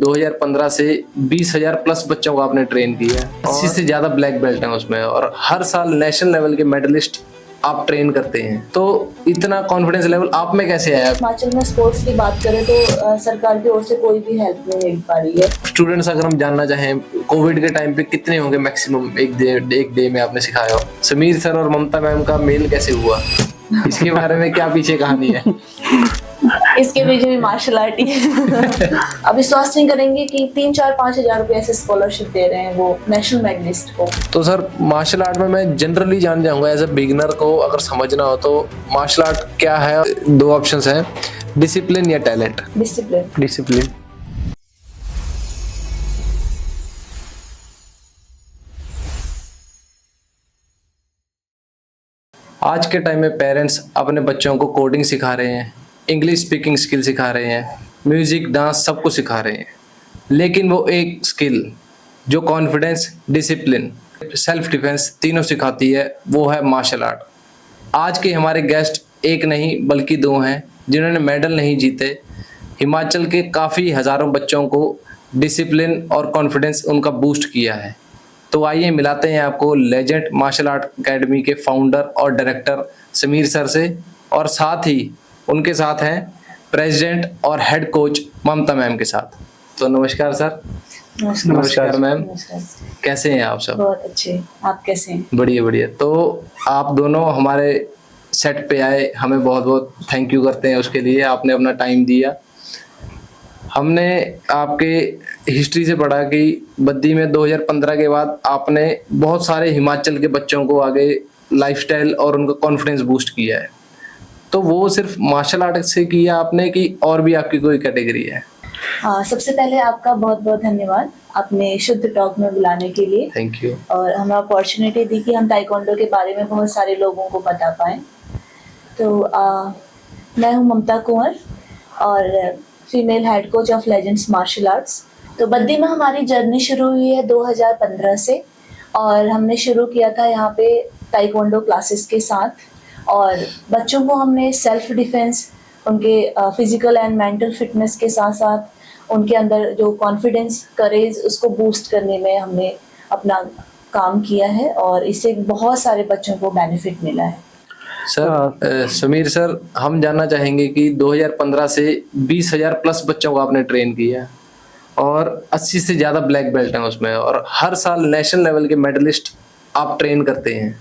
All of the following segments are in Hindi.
2015 से 20,000 प्लस बच्चों को आपने ट्रेन किया है, 80 से ज्यादा ब्लैक बेल्ट हैं उसमें, और हर साल नेशनल लेवल के मेडलिस्ट आप ट्रेन करते हैं, तो इतना कॉन्फिडेंस लेवल आप में कैसे आया? हिमाचल में स्पोर्ट्स की बात करें तो सरकार की ओर से कोई भी हेल्प नहीं मिल पा रही है। स्टूडेंट्स अगर हम जानना चाहें, कोविड के टाइम पे कितने होंगे मैक्सिमम एक डे में आपने सिखाया हो? समीर सर और ममता मैम का मेल कैसे हुआ, इसके बारे में क्या पीछे कहानी है? इसके पीछे भी मार्शल आर्ट ही है। अब विश्वास नहीं करेंगे कि 3-4-5 हजार रुपए ऐसे स्कॉलरशिप दे रहे हैं वो नेशनल मेडलिस्ट को। तो सर मार्शल आर्ट में मैं जनरली जान जाऊंगा, एज ए बिगिनर को अगर समझना हो तो मार्शल आर्ट क्या है? 2 ऑप्शंस हैं, डिसिप्लिन या टैलेंट? डिसिप्लिन। आज के टाइम में पेरेंट्स अपने बच्चों को कोडिंग सिखा रहे हैं, इंग्लिश स्पीकिंग स्किल सिखा रहे हैं, म्यूजिक डांस सब कुछ सिखा रहे हैं, लेकिन वो एक स्किल जो कॉन्फिडेंस, डिसिप्लिन, सेल्फ डिफेंस तीनों सिखाती है, वो है मार्शल आर्ट। आज के हमारे गेस्ट एक नहीं बल्कि 2 हैं जिन्होंने मेडल नहीं जीते, हिमाचल के काफ़ी हज़ारों बच्चों को डिसिप्लिन और कॉन्फिडेंस उनका बूस्ट किया है। तो आइए मिलाते हैं आपको लेजेंड मार्शल आर्ट एकेडमी के फाउंडर और डायरेक्टर समीर सर से, और साथ ही उनके साथ हैं प्रेसिडेंट और हेड कोच ममता मैम के साथ। तो नमस्कार सर। नमस्कार मैम, कैसे हैं आप सब? बहुत अच्छे, आप कैसे हैं? बढ़िया बढ़िया। तो आप दोनों हमारे सेट पे आए, हमें बहुत बहुत थैंक यू करते हैं उसके लिए, आपने अपना टाइम दिया। हमने आपके हिस्ट्री से पढ़ा कि बद्दी में 2015 के बाद आपने बहुत सारे हिमाचल के बच्चों को आगे लाइफस्टाइल और उनका कॉन्फिडेंस बूस्ट किया है। तो वो सिर्फ मार्शल आर्ट से किया आपने कि और भी आपकी कोई कैटेगरी है? सबसे पहले आपका बहुत बहुत धन्यवाद अपने शुद्ध टॉक में बुलाने के लिए। Thank you. और हमें अपॉर्चुनिटी दी कि हम ताइक्वांडो के बारे में बहुत सारे लोगों को बता पाएँ। तो मैं हूँ ममता कुंवर और female head coach of legends martial arts. तो बद्दी में हमारी जर्नी शुरू हुई है 2015 से, और हमने शुरू किया था यहाँ पे ताइक्वांडो क्लासेस के साथ, और बच्चों को हमने सेल्फ डिफेंस, उनके फिजिकल एंड मेंटल फिटनेस के साथ साथ उनके अंदर जो कॉन्फिडेंस, करेज, उसको बूस्ट करने में हमने अपना काम किया है, और इससे बहुत सारे बच्चों को बेनिफिट मिला है। सर समीर सर, हम जानना चाहेंगे कि 2015 से 20,000 प्लस बच्चों को आपने ट्रेन किया है, और 80 से ज़्यादा ब्लैक बेल्ट हैं उसमें, और हर साल नेशनल लेवल के मेडलिस्ट आप ट्रेन करते हैं,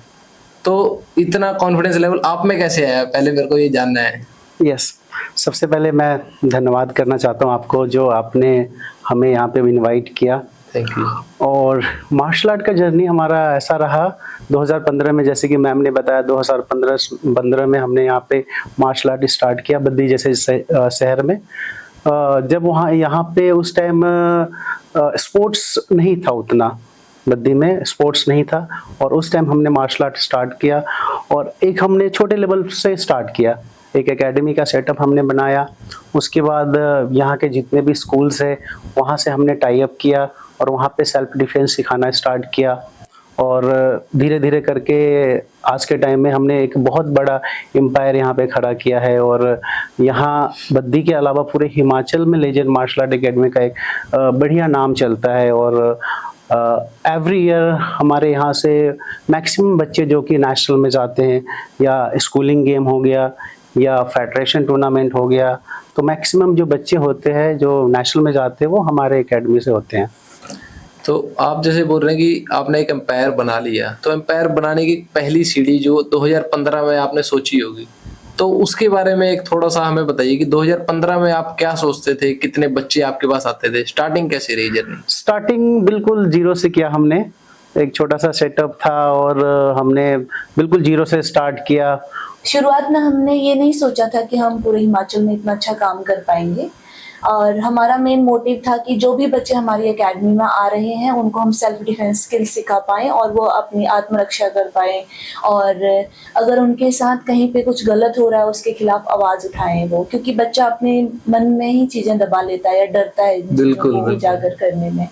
तो इतना कॉन्फिडेंस लेवल आप में कैसे आया? पहले मेरे को ये जानना है। यस, सबसे पहले मैं धन्यवाद करना चाहता हूँ आपको, जो आपने हमें यहाँ पे इनवाइट किया। Thank you. और मार्शल आर्ट का जर्नी हमारा ऐसा रहा 2015 में, जैसे कि मैम ने बताया, 2015 में हमने यहाँ पे मार्शल आर्ट स्टार्ट किया बद्दी जैसे शहर में। जब वहाँ यहाँ पे उस टाइम स्पोर्ट्स नहीं था उतना, बद्दी में स्पोर्ट्स नहीं था, और उस टाइम हमने मार्शल आर्ट स्टार्ट किया, और एक हमने छोटे लेवल से स्टार्ट किया, एक एकेडमी का सेटअप हमने बनाया। उसके बाद यहाँ के जितने भी स्कूल्स हैं वहाँ से हमने टाई अप किया, और वहाँ पे सेल्फ डिफेंस सिखाना स्टार्ट किया, और धीरे धीरे करके आज के टाइम में हमने एक बहुत बड़ा एम्पायर यहाँ पे खड़ा किया है। और यहाँ बद्दी के अलावा पूरे हिमाचल में लेजेंड मार्शल आर्ट एकेडमी का एक बढ़िया नाम चलता है, और एवरी ईयर हमारे यहाँ से मैक्सिमम बच्चे जो कि नेशनल में जाते हैं, या स्कूलिंग गेम हो गया या फेडरेशन टूर्नामेंट हो गया, तो मैक्सिमम जो बच्चे होते हैं जो नेशनल में जाते हैं वो हमारे एकेडमी से होते हैं। तो आप जैसे बोल रहे हैं कि आपने एक एम्पायर बना लिया, तो एम्पायर बनाने की पहली सीढ़ी जो 2015 में आपने सोची होगी, तो उसके बारे में एक थोड़ा सा हमें बताइए कि 2015 में आप क्या सोचते थे, कितने बच्चे आपके पास आते थे, स्टार्टिंग कैसी रही जर्नी? स्टार्टिंग बिल्कुल जीरो से किया हमने, एक छोटा सा सेटअप था और हमने बिल्कुल जीरो से स्टार्ट किया। शुरुआत में हमने ये नहीं सोचा था कि हम पूरे हिमाचल में इतना अच्छा काम कर पाएंगे, और हमारा मेन मोटिव था कि जो भी बच्चे हमारी एकेडमी में आ रहे हैं उनको हम सेल्फ डिफेंस स्किल सिखा पाएँ और वो अपनी आत्मरक्षा कर पाएँ, और अगर उनके साथ कहीं पे कुछ गलत हो रहा है उसके खिलाफ आवाज़ उठाएं वो, क्योंकि बच्चा अपने मन में ही चीज़ें दबा लेता है या डरता है उजागर करने में।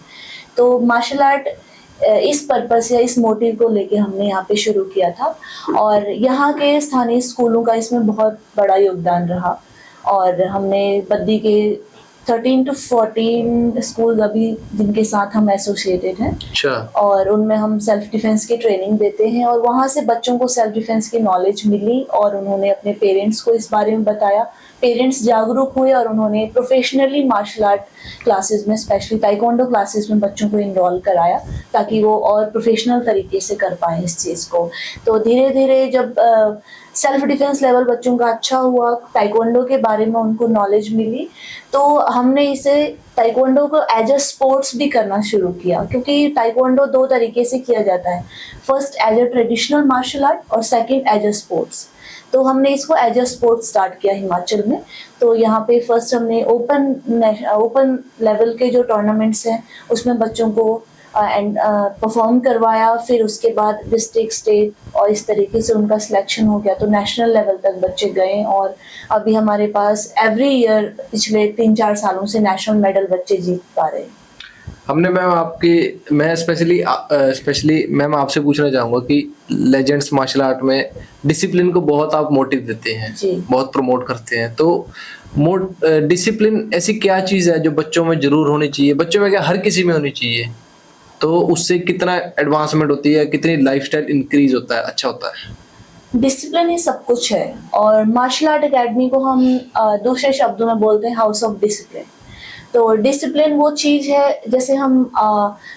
तो मार्शल आर्ट इस पर्पस या इस मोटिव को लेके हमने यहाँ पे शुरू किया था, और यहाँ के स्थानीय स्कूलों का इसमें बहुत बड़ा योगदान रहा, और हमने बद्दी के 13 to 14 स्कूल अभी जिनके साथ हम एसोसिएटेड हैं, अच्छा। और उनमें हम सेल्फ डिफेंस की ट्रेनिंग देते हैं, और वहाँ से बच्चों को सेल्फ डिफेंस की नॉलेज मिली और उन्होंने अपने पेरेंट्स को इस बारे में बताया। पेरेंट्स जागरूक हुए और उन्होंने प्रोफेशनली मार्शल आर्ट क्लासेस में, स्पेशली ताइक्वांडो क्लासेस में बच्चों को इनरोल कराया, ताकि वो और प्रोफेशनल तरीके से कर पाएँ इस चीज़ को। तो धीरे धीरे जब सेल्फ डिफेंस लेवल बच्चों का अच्छा हुआ, ताइक्वांडो के बारे में उनको नॉलेज मिली, तो हमने इसे ताइक्वांडो को एज अ स्पोर्ट्स भी करना शुरू किया, क्योंकि ताइक्वांडो 2 तरीके से किया जाता है, first as a traditional martial art और सेकंड एज अ स्पोर्ट्स। तो हमने इसको एज अ स्पोर्ट्स स्टार्ट किया हिमाचल में। तो यहाँ पे फर्स्ट हमने ओपन लेवल के जो टूर्नामेंट्स हैं उसमें बच्चों को परफॉर्म करवाया, फिर उसके बाद डिस्ट्रिक्ट, स्टेट, और इस तरीके से उनका सिलेक्शन हो गया, तो नेशनल लेवल तक बच्चे गए, और अभी हमारे पास एवरी ईयर पिछले 3-4 सालों से नेशनल मेडल बच्चे जीत पा रहे हैं। हमने मैं स्पेशली मैम आपसे पूछना चाहूँगा कि लेजेंड्स मार्शल आर्ट में डिसिप्लिन को बहुत आप मोटिव देते हैं, बहुत प्रमोट करते हैं, तो डिसिप्लिन ऐसी क्या चीज़ है जो बच्चों में जरूर होनी चाहिए? बच्चों में क्या, हर किसी में होनी चाहिए? तो उससे कितना एडवांसमेंट होती है, कितनी लाइफस्टाइल इंक्रीज होता है, अच्छा होता है? डिसिप्लिन ही सब कुछ है, और मार्शल आर्ट एकेडमी को हम दूसरे शब्दों में बोलते हैं हाउस ऑफ डिसिप्लिन। तो डिसिप्लिन वो चीज़ है, जैसे हम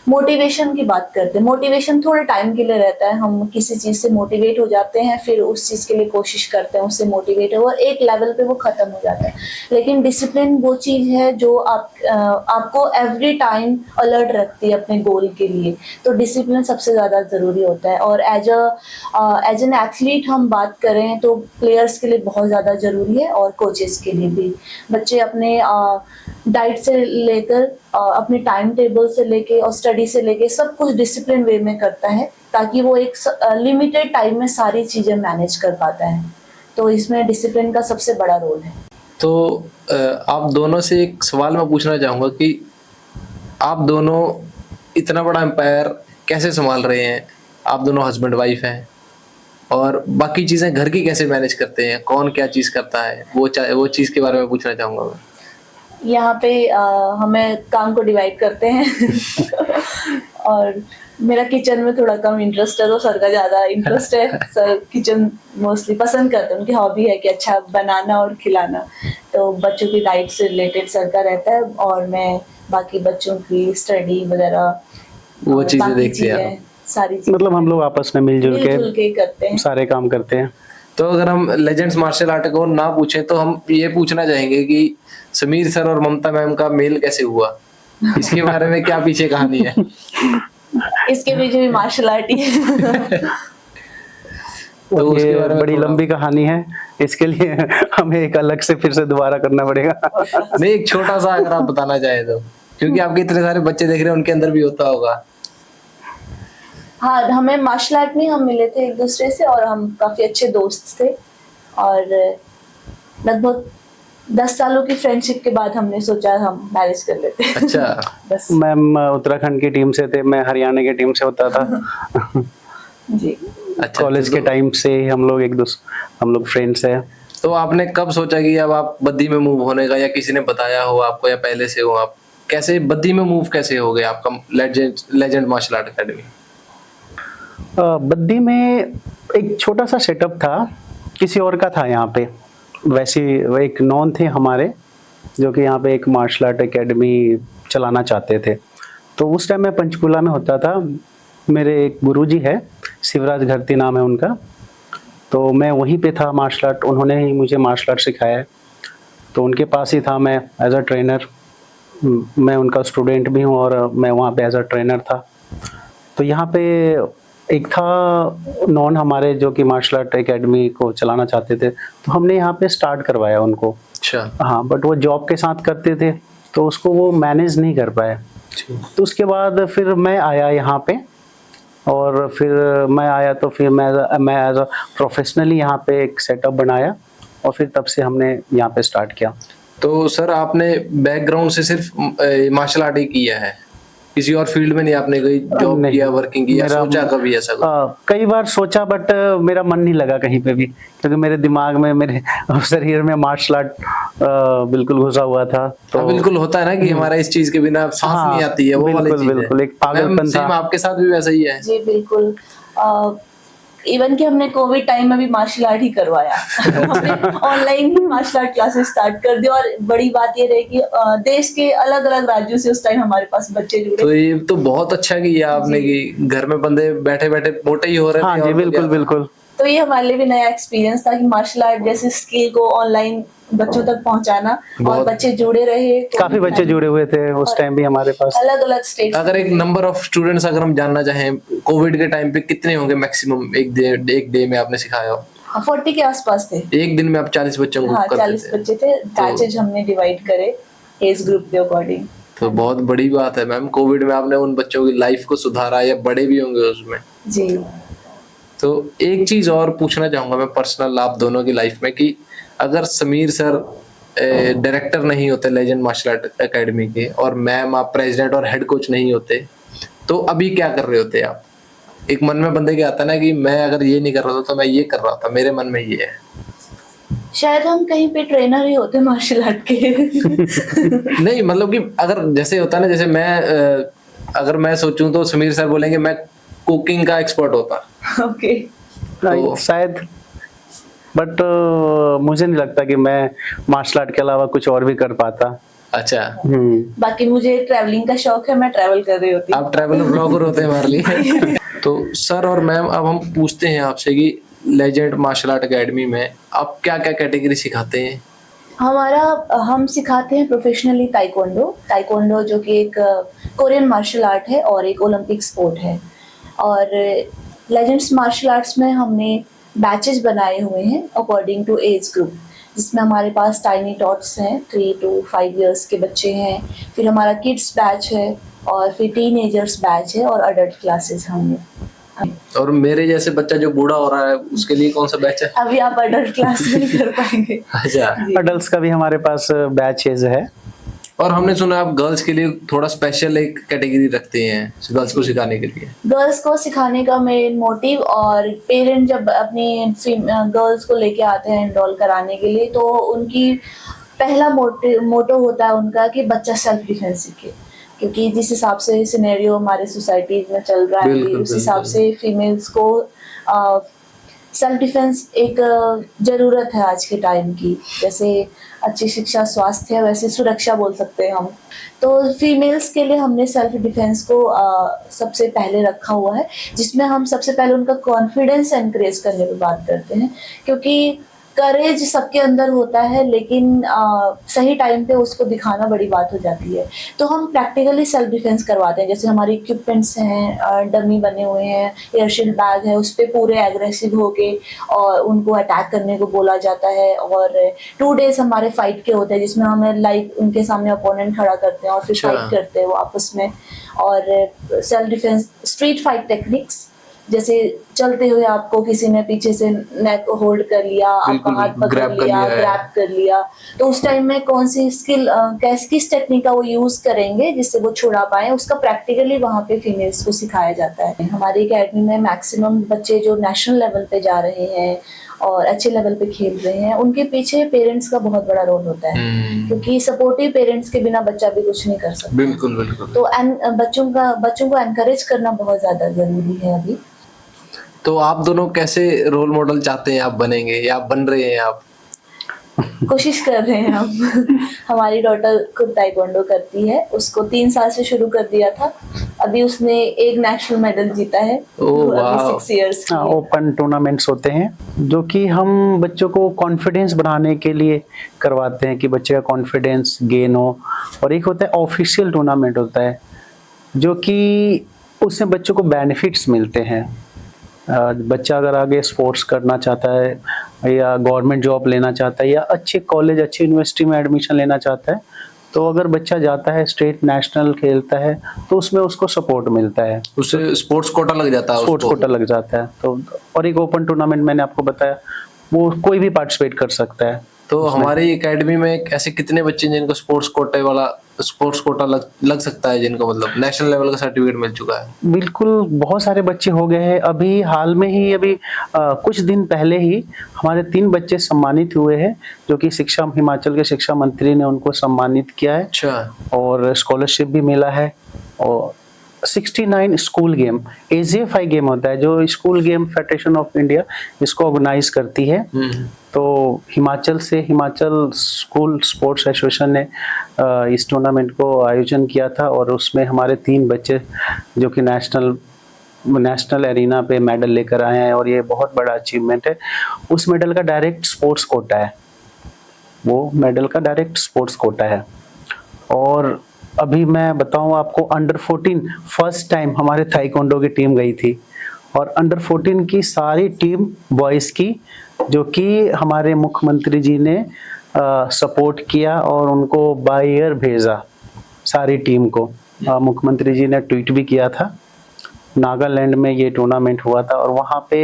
मोटिवेशन की बात करते हैं, मोटिवेशन थोड़े टाइम के लिए रहता है, हम किसी चीज़ से मोटिवेट हो जाते हैं, फिर उस चीज़ के लिए कोशिश करते हैं, उससे मोटिवेट हो, और एक लेवल पे वो ख़त्म हो जाता है। लेकिन डिसिप्लिन वो चीज़ है जो आपको एवरी टाइम अलर्ट रखती है अपने गोल के लिए। तो डिसिप्लिन सबसे ज़्यादा ज़रूरी होता है, और एज एन एथलीट हम बात करें तो प्लेयर्स के लिए बहुत ज़्यादा ज़रूरी है, और कोचेस के लिए भी। बच्चे अपने डाइट से लेकर अपने टाइम टेबल से लेके और स्टडी से लेके सब कुछ डिसिप्लिन वे में करता है, ताकि वो एक लिमिटेड टाइम में सारी चीज़ें मैनेज कर पाता है। तो इसमें डिसिप्लिन का सबसे बड़ा रोल है। तो आप दोनों से एक सवाल मैं पूछना चाहूँगा कि आप दोनों इतना बड़ा एम्पायर कैसे संभाल रहे हैं? आप दोनों हस्बैंड वाइफ हैं, और बाकी चीज़ें घर की कैसे मैनेज करते हैं? कौन क्या चीज़ करता है, वो चीज़ के बारे में पूछना चाहूँगा मैं। यहाँ पे हमें काम को डिवाइड करते हैं और मेरा किचन में थोड़ा कम इंटरेस्ट है, तो सर का ज़्यादा इंटरेस्ट है। सर किचन मोस्टली पसंद करते हैं, उनकी हॉबी है कि अच्छा बनाना और खिलाना। तो बच्चों की डाइट से रिलेटेड सर का रहता है, और मैं बाकी बच्चों की स्टडी वगैरह वो चीज़ें देखते हैं, सारी चीज़ें। मतलब हम लोग आपस में मिलजुल के करते हैं, सारे काम करते हैं। तो अगर हम लेजेंड्स मार्शल आर्ट को ना पूछें तो हम ये पूछना चाहेंगे कि समीर सर और ममता मैम का मेल कैसे हुआ? इसके बारे में क्या पीछे कहानी है? इसके पीछे भी मार्शल आर्ट ही है। तो उसके बारे में बड़ी लंबी कहानी है, इसके लिए हमें एक अलग से फिर से दोबारा करना पड़ेगा। नहीं, एक छोटा सा अगर आप बताना चाहे तो, क्योंकि आपके इतने सारे बच्चे देख रहे हैं, उनके अंदर भी होता होगा। हाँ, हमें मार्शल आर्ट में हम मिले थे एक दूसरे से, और हम काफी अच्छे दोस्त थे, और लगभग 10 सालों की फ्रेंडशिप के बाद हमने सोचा हम मैरिज कर लेते हैं। अच्छा। बस। मैम उत्तराखंड की टीम से थे, मैं हरियाणा की टीम से होता था। जी। अच्छा, कॉलेज के टाइम से हम लोग फ्रेंड्स हैं। तो आपने कब सोचा कि अब आप बद्दी में मूव होने का, या किसी ने बताया हो आपको, या पहले से हो आप? कैसे बद्दी में मूव कैसे हो गए आपका legend martial art academy? Baddi में एक छोटा सा सेटअप था, किसी और का था यहाँ पे। वैसे एक नॉन थे हमारे जो कि यहाँ पे एक मार्शल आर्ट एकेडमी चलाना चाहते थे। तो उस टाइम मैं पंचकूला में होता था। मेरे एक गुरुजी है, शिवराज घरती नाम है उनका, तो मैं वहीं पे था मार्शल आर्ट। उन्होंने ही मुझे मार्शल आर्ट सिखाया है, तो उनके पास ही था मैं एज अ ट्रेनर। मैं उनका स्टूडेंट भी हूँ, और मैं वहाँ पे एज अ ट्रेनर था। तो यहाँ पे एक था नॉन हमारे जो कि मार्शल आर्ट एकेडमी को चलाना चाहते थे, तो हमने यहाँ पे स्टार्ट करवाया उनको। अच्छा। हाँ, बट वो जॉब के साथ करते थे, तो उसको वो मैनेज नहीं कर पाए। तो उसके बाद फिर मैं आया यहाँ पे, और फिर मैं आया तो फिर मैं एज अ प्रोफेशनली यहाँ पे एक सेटअप बनाया, और फिर तब से हमने यहाँ पे स्टार्ट किया। तो सर आपने बैकग्राउंड से सिर्फ मार्शल आर्ट ही किया है? किसी और फील्ड में नहीं आपने कोई जॉब नहीं। किया, वर्किंग किया, मेरा- सोचा कभी ऐसा कुछ? कई बार सोचा, बट मेरा मन नहीं लगा कहीं पे भी, क्योंकि मेरे दिमाग में, मेरे शरीर में मार्शल आर्ट बिल्कुल घुसा हुआ था। तो हाँ, बिल्कुल होता है ना कि हमारा इस चीज के बिना सांस हाँ, नहीं आती है, वो वाली बिल्कुल, चीज है। बिल्कुल, एक पागलपन मैम, था। सेम आपके साथ भी वैसा ही है? जी बिल्कुल। इवन कि हमने कोविड टाइम में भी मार्शल आर्ट ही करवाया। हमने ऑनलाइन ही मार्शल आर्ट क्लासेस स्टार्ट कर दी, और बड़ी बात ये रही कि देश के अलग अलग राज्यों से उस टाइम हमारे पास बच्चे तो जुड़े। ये तो बहुत अच्छा किया आपने कि घर में बंदे बैठे बैठे मोटे ही हो रहे हाँ थे, जी, और तो बिल्कुल क्या? बिल्कुल। तो ये हमारे लिए भी नया एक्सपीरियंस था कि मार्शल आर्ट जैसे स्किल को ऑनलाइन बच्चों तक पहुंचाना, और बहुत- बच्चे जुड़े रहे। काफी बच्चे जुड़े हुए थे उस टाइम भी हमारे पास। अलग अलग स्टेट। अगर एक नंबर ऑफ स्टूडेंट्स अगर हम जानना चाहें, कोविड के टाइम पे कितने होंगे मैक्सिमम एक डे में आपने सिखाया हो? 40 के आसपास थे। एक दिन में आप 40 बच्चों को हाँ, करते 40 थे? बच्चे थे। बैचेज हमने डिवाइड करे एज ग्रुप के अकॉर्डिंग। तो बहुत बड़ी बात है मैम, कोविड में आपने उन बच्चों की लाइफ को सुधारा, या बड़े भी होंगे उसमें। जी। तो एक चीज और पूछना चाहूंगा मैं पर्सनल आप दोनों की लाइफ में, कि अगर समीर सर डायरेक्टर नहीं होते लेजेंड मार्शल आर्ट एकेडमी के, और मैम आप प्रेसिडेंट और हेड कोच नहीं होते, तो अभी क्या कर रहे होते आप? एक मन में बंदे के आता है ना कि मैं अगर ये नहीं कर रहा था तो मैं ये कर रहा था, मेरे मन में ये है। शायद हम कहीं पे ट्रेनर ही होते मार्शल आर्ट के। नहीं मतलब कि अगर जैसे होता है ना, जैसे मैं अगर मैं सोचूं तो समीर सर बोलेंगे मैं कुकिंग का एक्सपर्ट होता। ओके। तो- शायद, बट मुझे नहीं लगता कि मैं मार्शल आर्ट के अलावा कुछ और भी कर पाता। अच्छा, बाकी मुझे ट्रैवलिंग का शौक है, मैं ट्रैवल कर रही होती हूँ। आप ट्रैवलर ब्लॉगर होते हैं हमारे लिए। तो सर और मैम, अब हम पूछते हैं आपसे कि लेजेंड मार्शल आर्ट एकेडमी में आप क्या क्या कैटेगरी सिखाते हैं? हम सिखाते हैं प्रोफेशनली ताइक्वांडो जो कि एक कोरियन मार्शल आर्ट है और एक ओलंपिक स्पोर्ट है। और लेजेंड्स मार्शल आर्ट्स में हमने बैचेस बनाए हुए हैं अकॉर्डिंग टू एज ग्रुप, जिसमें हमारे पास टाइनी टॉट्स हैं, 3 to 5 इयर्स के बच्चे हैं, फिर हमारा किड्स बैच है, और फिर टीनेजर्स बैच है, और अडल्ट क्लासेस हमने। और मेरे जैसे बच्चा जो बूढ़ा हो रहा है उसके लिए कौन सा बैच है? अभी आप अडल्ट क्लास नहीं कर पाएंगे। अच्छा। जी। अडल्ट्स का भी हमारे पास बैचेज है। और हमने सुना आप गर्ल्स के लिए थोड़ा स्पेशल एक कैटेगरी रखते हैं गर्ल्स को सिखाने के लिए। गर्ल्स को सिखाने का मेन मोटिव, और पेरेंट जब अपनी गर्ल्स को लेके आते हैं एनरोल कराने के लिए, तो उनकी पहला मोटो होता है उनका कि बच्चा सेल्फ डिफेंस सीखे, क्योंकि जिस हिसाब से सिनेरियो हमारे सोसाइटी में चल रहा है बिल्कुल, उस हिसाब बिल्कुल। से फीमेल्स को सेल्फ डिफेंस एक जरूरत है आज के टाइम की। जैसे अच्छी शिक्षा स्वास्थ्य है, वैसे सुरक्षा बोल सकते हैं हम। तो फीमेल्स के लिए हमने सेल्फ डिफेंस को सबसे पहले रखा हुआ है, जिसमें हम सबसे पहले उनका कॉन्फिडेंस एनकरेज करने पर बात करते हैं, क्योंकि करेज सबके अंदर होता है, लेकिन सही टाइम पे उसको दिखाना बड़ी बात हो जाती है। तो हम प्रैक्टिकली सेल्फ डिफेंस करवाते हैं, जैसे हमारे इक्विपमेंट्स हैं, डमी बने हुए हैं, एयरशील्ड बैग है, उस पर पूरे एग्रेसिव होके और उनको अटैक करने को बोला जाता है। और 2 days हमारे फाइट के होते हैं, जिसमें हमें लाइक उनके सामने अपोनेंट खड़ा करते हैं और फिर अच्छा। फाइट करते हैं वो आपस में। और self defence street fight techniques, जैसे चलते हुए आपको किसी ने पीछे से नेक होल्ड कर लिया, आपका बिल्कुल, हाथ पकड़ grab कर लिया, लिया है। ग्रैब कर लिया, तो उस टाइम में कौन सी स्किल किस टेक्निक का वो यूज करेंगे जिससे वो छुड़ा पाए, उसका प्रैक्टिकली वहाँ पे फीमेल्स को सिखाया जाता है। हमारी अकेडमी में मैक्सिमम बच्चे जो नेशनल लेवल पे जा रहे हैं और अच्छे लेवल पे खेल रहे हैं, उनके पीछे पेरेंट्स का बहुत बड़ा रोल होता है, क्योंकि सपोर्टिव पेरेंट्स के बिना बच्चा भी कुछ नहीं कर सकता। बिल्कुल बिल्कुल। तो बच्चों को एनकरेज करना बहुत ज्यादा जरूरी है अभी। तो आप दोनों कैसे रोल मॉडल चाहते हैं आप बनेंगे, या आप बन रहे हैं आप? कोशिश कर रहे हैं हम। हमारी डॉटर खुद ताइक्वांडो करती है, उसको 3 साल से शुरू कर दिया था, अभी उसने एक नेशनल मेडल जीता है। ओह, अभी वाह। 6 years की है। ओपन टूर्नामेंट्स होते हैं जो कि हम बच्चों को कॉन्फिडेंस बढ़ाने के लिए करवाते हैं, कि बच्चे का कॉन्फिडेंस गेन हो। और एक होता है ऑफिशियल टूर्नामेंट होता है, जो कि उससे बच्चों को बेनिफिट्स मिलते हैं। बच्चा अगर आगे स्पोर्ट्स करना चाहता है या गवर्नमेंट जॉब लेना चाहता है या अच्छे कॉलेज अच्छी यूनिवर्सिटी में एडमिशन लेना चाहता है, तो अगर बच्चा जाता है स्टेट नेशनल खेलता है तो उसमें उसको सपोर्ट मिलता है, उससे स्पोर्ट्स कोटा लग जाता है स्पोर्ट्स उसको। कोटा लग जाता है। तो और एक ओपन टूर्नामेंट मैंने आपको बताया, वो कोई भी पार्टिसिपेट कर सकता है। तो हमारी एकेडमी में ऐसे कितने बच्चे हैं जिनको स्पोर्ट्स कोटा लग सकता है, जिनको मतलब नेशनल लेवल का सर्टिफिकेट मिल चुका है? बिल्कुल, बहुत सारे बच्चे हो गए हैं। अभी हाल में ही कुछ दिन पहले ही हमारे 3 बच्चे सम्मानित हुए हैं, जो कि हिमाचल के शिक्षा मंत्री ने उनको सम्मानित किया है। अच्छा। और स्कॉलरशिप भी मिला है। और 69 स्कूल गेम, AGFI गेम होता है जो school game federation of India इसको ऑर्गेनाइज करती है। तो हिमाचल स्कूल स्पोर्ट्स एसोसिएशन ने इस टूर्नामेंट को आयोजन किया था, और उसमें हमारे 3 बच्चे जो कि नेशनल एरिना पे मेडल लेकर आए हैं, और ये बहुत बड़ा अचीवमेंट है। उस मेडल का डायरेक्ट स्पोर्ट्स कोटा है, वो मेडल का डायरेक्ट स्पोर्ट्स कोटा है। और अभी मैं बताऊं आपको, अंडर 14 फर्स्ट टाइम हमारे ताइक्वांडो की टीम गई थी, और अंडर 14 की सारी टीम बॉयज़ की, जो कि हमारे मुख्यमंत्री जी ने सपोर्ट किया और उनको बाय एयर भेजा सारी टीम को। मुख्यमंत्री जी ने ट्वीट भी किया था। नागालैंड में ये टूर्नामेंट हुआ था, और वहाँ पे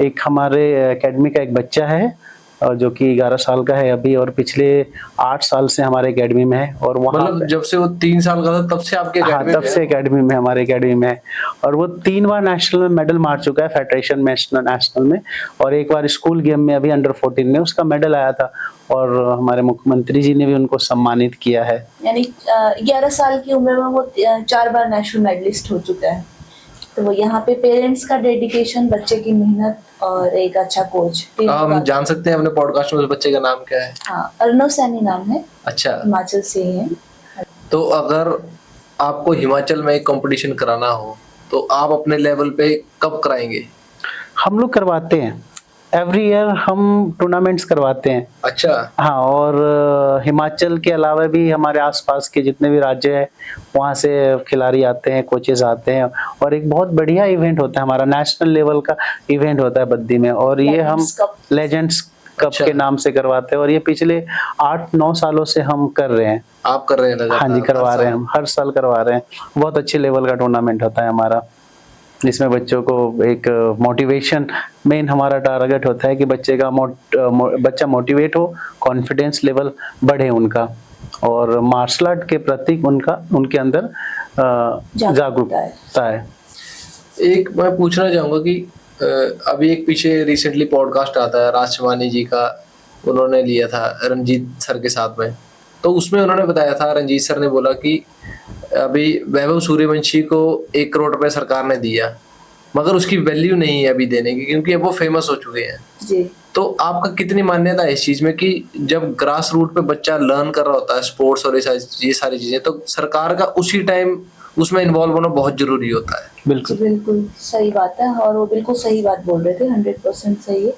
एक हमारे एकेडमी का एक बच्चा है जो कि 11 साल का है अभी, और पिछले 8 साल से हमारे एकेडमी में है। और वहाँ मतलब जब से वो 3 साल का था तब से आपके एकेडमी तब से एकेडमी में, हमारे एकेडमी में है। और वो 3 बार नेशनल में मेडल मार चुका है, फेडरेशन नेशनल में, और एक बार स्कूल गेम में अभी अंडर 14 में उसका मेडल आया था, और हमारे मुख्यमंत्री जी ने भी उनको सम्मानित किया है। यानी 11 साल की उम्र में वो 4 बार नेशनल मेडलिस्ट हो चुका है। तो वो यहाँ पे पेरेंट्स का डेडिकेशन, बच्चे की मेहनत और एक अच्छा कोच। हम जान सकते हैं अपने पॉडकास्ट में उस बच्चे का नाम क्या है? हाँ, अर्नव सैनी नाम है। अच्छा। हिमाचल से ही है। तो अगर आपको हिमाचल में एक कंपटीशन कराना हो तो आप अपने लेवल पे कब कराएंगे? हम लोग करवाते हैं, एवरी ईयर हम टूर्नामेंट्स करवाते हैं। अच्छा। हाँ, और हिमाचल के अलावा भी हमारे आसपास के जितने भी राज्य हैं वहाँ से खिलाड़ी आते हैं, कोचेस आते हैं, और एक बहुत बढ़िया इवेंट होता है हमारा, नेशनल लेवल का इवेंट होता है बद्दी में, और ये हम लेजेंड्स कप के नाम से करवाते हैं, और ये पिछले 8-9 सालों से हम कर रहे हैं। आप कर रहे हैं? हाँ जी, करवा रहे हैं, हम हर साल करवा रहे हैं। बहुत अच्छे लेवल का टूर्नामेंट होता है हमारा, जिसमें बच्चों को एक मोटिवेशन, मेन हमारा टारगेट होता है कि बच्चा मोटिवेट हो, कॉन्फिडेंस लेवल बढ़े उनका, और मार्शल आर्ट के प्रति उनके अंदर जागरूकता है। एक मैं पूछना चाहूंगा कि अभी एक पीछे रिसेंटली पॉडकास्ट आता है राजवानी जी का, उन्होंने लिया था रंजीत सर के साथ में, तो उसमें उन्होंने बताया था, रंजीत सर ने बोला कि अभी वैभव सूर्यवंशी को 1 करोड़ रुपए सरकार ने दिया, मगर उसकी वैल्यू नहीं है अभी देने की, क्योंकि अब वो फेमस हो चुके हैं जी। तो आपका कितनी मान्यता है इस चीज में कि जब ग्रास रूट पे बच्चा लर्न कर रहा होता है स्पोर्ट्स और ये सारी चीजें, तो सरकार का उसी टाइम उसमें इन्वॉल्व होना बहुत जरूरी होता है? बिल्कुल सही बात है, और वो बिल्कुल सही बात बोल रहे थे, 100% सही है।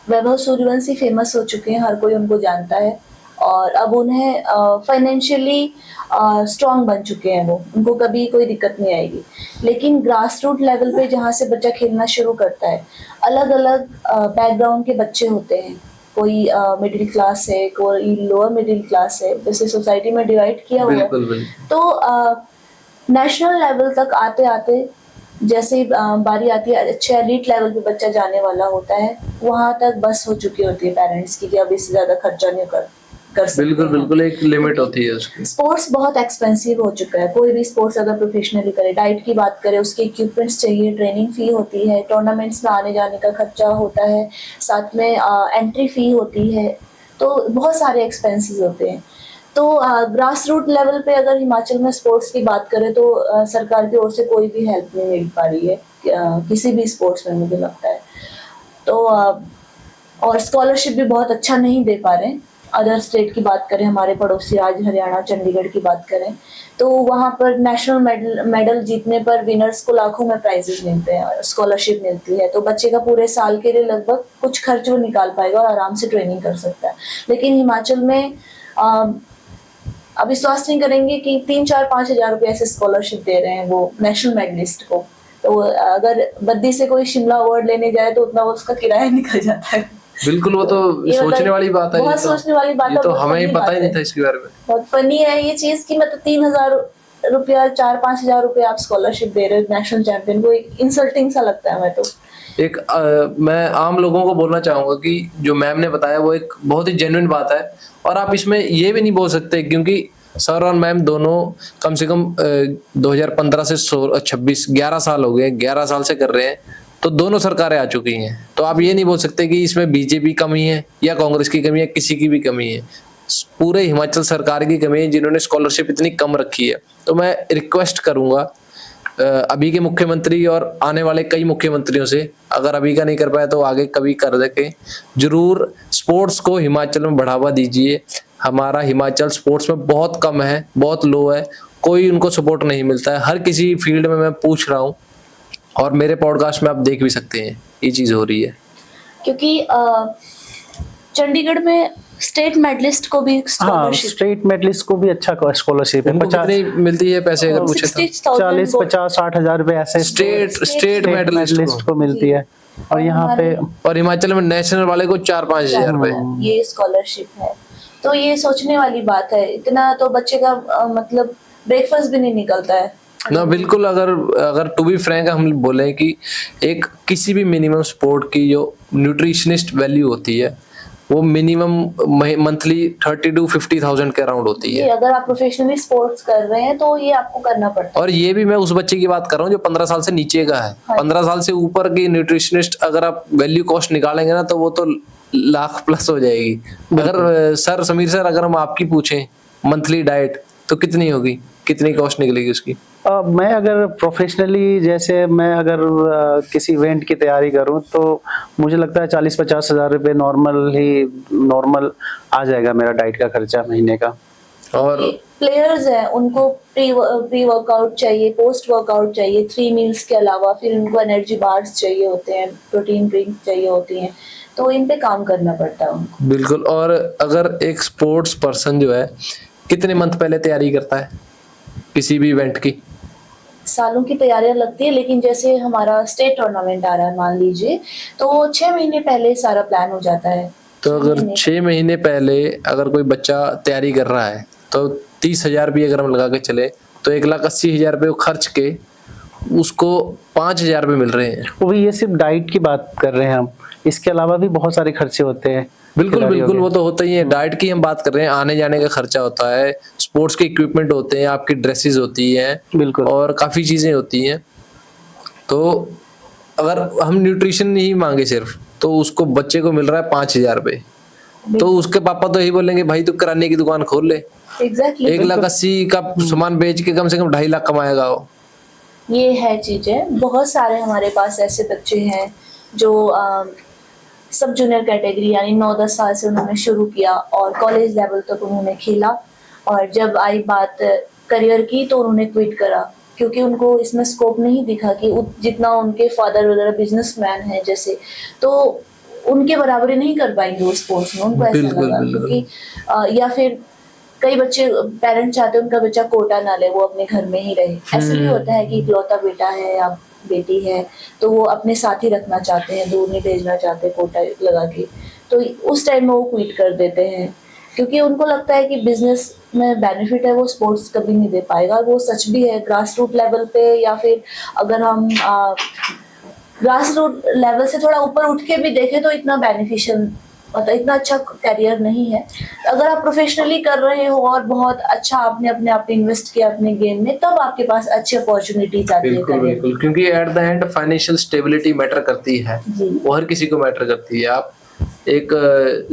वैभव सूर्यवंशी फेमस हो चुके हैं, हर कोई उनको जानता है, और अब उन्हें फाइनेंशियली स्ट्रांग बन चुके हैं वो, उनको कभी कोई दिक्कत नहीं आएगी। लेकिन ग्रास रूट लेवल पे जहाँ से बच्चा खेलना शुरू करता है, अलग अलग बैकग्राउंड के बच्चे होते हैं, कोई मिडिल क्लास है, कोई लोअर मिडिल क्लास है, जैसे सोसाइटी में डिवाइड किया हुआ है। तो नेशनल लेवल तक आते आते जैसे बारी आती है अच्छे एलीट लेवल पे बच्चा जाने वाला होता है, वहां तक बस हो चुकी होती है पेरेंट्स की कि अब इससे ज्यादा खर्चा नहीं कर सकते। बिल्कुल एक लिमिट होती है उसकी। स्पोर्ट्स बहुत एक्सपेंसिव हो चुका है, कोई भी स्पोर्ट्स अगर प्रोफेशनली करे, डाइट की बात करें, उसके इक्विपमेंट्स चाहिए, ट्रेनिंग फी होती है, टूर्नामेंट्स में आने जाने का खर्चा होता है, साथ में एंट्री फी होती है, तो बहुत सारे एक्सपेंसेस होते हैं। तो ग्रास रूट लेवल पे अगर हिमाचल में स्पोर्ट्स की बात करें तो सरकार की ओर से कोई भी हेल्प नहीं मिल पा रही है किसी भी स्पोर्ट्स में, मुझे लगता है। तो और स्कॉलरशिप भी बहुत अच्छा नहीं दे पा रहे हैं। अदर स्टेट की बात करें, हमारे पड़ोसी राज्य हरियाणा, चंडीगढ़ की बात करें, तो वहाँ पर नेशनल मेडल जीतने पर विनर्स को लाखों में प्राइजेस मिलते हैं, स्कॉलरशिप मिलती है, तो बच्चे का पूरे साल के लिए लगभग कुछ खर्च वो निकाल पाएगा और आराम से ट्रेनिंग कर सकता है। लेकिन हिमाचल में अब विश्वास नहीं करेंगे कि 3-4-5 हज़ार रुपये ऐसे स्कॉलरशिप दे रहे हैं वो नेशनल मेडलिस्ट को। तो अगर बद्दी से कोई शिमला अवार्ड लेने जाए तो उतना उसका किराया निकल जाता है। बिल्कुल, वो तो सोचने वाली बात है, बहुत सोचने वाली बात है, तो हमें ही पता ही नहीं था इसके बारे में। बहुत फनी है ये चीज कि मतलब 3,000 रुपया, 4-5 हज़ार रुपये आप स्कॉलरशिप दे रहे हो नेशनल चैंपियन को, इंसल्टिंग सा लगता है हमें तो एक मैं आम लोगों को बोलना चाहूंगा कि जो मैम ने बताया वो एक बहुत ही जेन्युइन बात है, और आप इसमें ये भी नहीं बोल सकते क्योंकि सर और मैम दोनों कम से कम 2015 से 26 11 साल हो गए, 11 साल से कर रहे हैं, तो दोनों सरकारें आ चुकी हैं। तो आप ये नहीं बोल सकते कि इसमें बीजेपी कमी है या कांग्रेस की कमी है, किसी की भी कमी है, पूरे हिमाचल सरकार की कमी है जिन्होंने स्कॉलरशिप इतनी कम रखी है। तो मैं रिक्वेस्ट करूंगा अभी के मुख्यमंत्री और आने वाले कई मुख्यमंत्रियों से, अगर अभी का नहीं कर पाया तो आगे कभी कर सके, जरूर स्पोर्ट्स को हिमाचल में बढ़ावा दीजिए। हमारा हिमाचल स्पोर्ट्स में बहुत कम है, बहुत लो है, कोई उनको सपोर्ट नहीं मिलता है। हर किसी फील्ड में मैं पूछ रहा हूँ, और मेरे पॉडकास्ट में आप देख भी सकते हैं ये चीज हो रही है। क्योंकि चंडीगढ़ में स्टेट मेडलिस्ट को भी हाँ, स्कॉलरशिप स्टेट मेडलिस्ट को भी अच्छा स्कॉलरशिप है। उनको कितनी मिलती है पैसे अगर पूछे तो? 40, 50, 60 हजार रुपए ऐसे स्टेट मेडलिस्ट को मिलती है। और यहाँ पे और हिमाचल में नेशनल वाले को 4-5 हजार रुपए ये स्कॉलरशिप है। तो ये सोचने वाली बात है, इतना तो बच्चे का मतलब ब्रेकफास्ट भी नहीं निकलता है ना। बिल्कुल, अगर टू बी फ्रैंक हम बोले कि एक किसी भी मिनिमम स्पोर्ट की जो न्यूट्रिशनिस्ट वैल्यू होती है वो मिनिमम मंथली 30 to 50,000 के अराउंड होती है। अगर आप प्रोफेशनली स्पोर्ट्स कर रहे हैं तो ये आपको करना पड़ता है। और ये भी मैं उस बच्चे की बात कर रहा हूँ जो 15 साल से नीचे का है। 15 साल से ऊपर की न्यूट्रिशनिस्ट अगर आप वैल्यू कॉस्ट निकालेंगे ना तो वो तो लाख प्लस हो जाएगी। अगर सर समीर सर अगर हम आपकी पूछें मंथली डाइट तो कितनी होगी, कितनी कॉस्ट निकलेगी उसकी? मैं अगर प्रोफेशनली जैसे मैं अगर किसी इवेंट की तैयारी करूं तो मुझे लगता है 40-50 हजार रुपये नॉर्मल आ जाएगा मेरा डाइट का खर्चा महीने का। और प्लेयर्स हैं उनको प्री वर्कआउट चाहिए, पोस्ट वर्कआउट चाहिए, 3 मील्स के अलावा फिर उनको एनर्जी बार्स चाहिए होते हैं, प्रोटीन ड्रिंक्स चाहिए होती हैं, तो इन पे काम करना पड़ता है उनको। बिल्कुल। और अगर एक स्पोर्ट्स पर्सन जो है कितने मंथ पहले तैयारी करता है किसी भी इवेंट की? सालों की तैयारियां लगती है, लेकिन जैसे हमारा स्टेट टूर्नामेंट आ रहा है मान लीजिए, तो 6 महीने पहले सारा प्लान हो जाता है। तो अगर 6 महीने पहले अगर कोई बच्चा तैयारी कर रहा है तो 30,000 भी अगर हम लगा के चले तो 1,80,000 रुपये खर्च के उसको 5,000 रुपये मिल रहे हैं। वो भी ये सिर्फ डाइट की बात कर रहे हैं हम, इसके अलावा भी बहुत सारे खर्चे होते हैं। बिल्कुल बिल्कुल, वो तो होता ही है। डाइट की हम बात कर रहे हैं, आने जाने का खर्चा होता है, स्पोर्ट्स के इक्विपमेंट होते हैं, आपकी ड्रेसेस होती हैं, बिल्कुल, और काफी चीजें होती हैं। तो अगर हम न्यूट्रिशन नहीं मांगे सिर्फ, तो उसको बच्चे को मिल रहा है 5,000 रुपये, तो उसके पापा तो यही बोलेंगे भाई तू किराने की दुकान खोल ले। एग्जैक्टली 1,80,000 का सामान बेच के कम से कम 2.5 लाख कमाएगा वो। ये है चीजें। बहुत सारे हमारे पास ऐसे बच्चे हैं जो सब जूनियर कैटेगरी यानी 9-10 साल से उन्होंने शुरू किया और कॉलेज लेवल तक उन्होंने खेला, और जब आई बात करियर की तो उन्होंने क्विट करा क्योंकि उनको इसमें स्कोप नहीं दिखा कि जितना उनके फादर वगैरह बिजनेसमैन है जैसे, तो उनके बराबरी नहीं कर पाएंगे वो स्पोर्ट्स में, उनको ऐसा लगा। क्योंकि या फिर कई बच्चे पेरेंट्स चाहते हैं उनका बच्चा कोटा ना ले, वो अपने घर में ही रहे। ऐसे भी होता है कि इकलौता बेटा है या बेटी है तो वो अपने साथ ही रखना चाहते हैं, दूर नहीं भेजना चाहते कोटा लगा के, तो उस टाइम में वो क्विट कर देते हैं क्योंकि उनको लगता है कि बिजनेस में बेनिफिट है वो स्पोर्ट्स कभी नहीं दे पाएगा। वो सच भी है ग्रास रूट लेवल पे, या फिर अगर हम ग्रास रूट लेवल से थोड़ा ऊपर उठ के भी देखें तो इतना बेनिफिशियल मतलब इतना अच्छा करियर नहीं है। अगर आप प्रोफेशनली कर रहे हो और बहुत अच्छा आपने अपने आप इन्वेस्ट किया अपने गेम में, तब आपके पास अच्छी अपॉर्चुनिटीज आती है। बिल्कुल बिल्कुल, क्योंकि at the end financial stability matter करती है, वो हर किसी को मैटर करती है। आप एक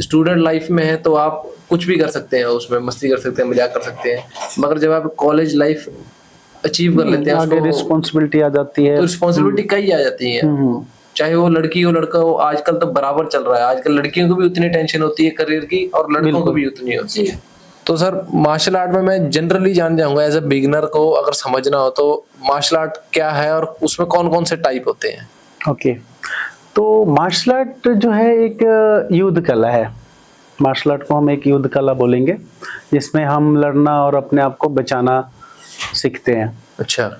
स्टूडेंट लाइफ में है तो आप कुछ भी कर सकते हैं, उसमें मस्ती कर सकते हैं, मजाक कर सकते हैं, मगर जब आप कॉलेज लाइफ अचीव कर लेते हैं आगे रिस्पॉन्सिबिलिटी आ जाती है, तो रिस्पॉन्सिबिलिटी कई आ जाती है। चाहे वो लड़की हो लड़का हो, आजकल तो बराबर चल रहा है। आजकल लड़कियों को भी उतनी टेंशन होती है करियर की और लड़कों को भी उतनी होती है। तो सर मार्शल आर्ट में मैं जनरली जान जाऊंगा एज ए बिगिनर को अगर समझना हो तो मार्शल आर्ट क्या है और उसमें कौन कौन से टाइप होते हैं? ओके, तो मार्शल आर्ट जो है एक युद्ध कला है। मार्शल आर्ट को हम एक युद्ध कला बोलेंगे जिसमें हम लड़ना और अपने आप को बचाना सीखते हैं। अच्छा।